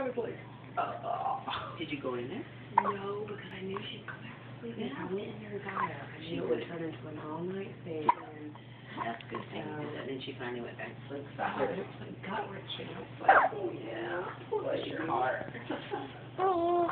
I was like, Did you go in there? no, because I knew she'd go back to sleep. And I went in there and got her. I knew it would turn into an all-night thing. And That's a good thing. And then she finally went back to sleep. so it was like gut-wrenching. I was like, oh, yeah, bless your heart. Oh.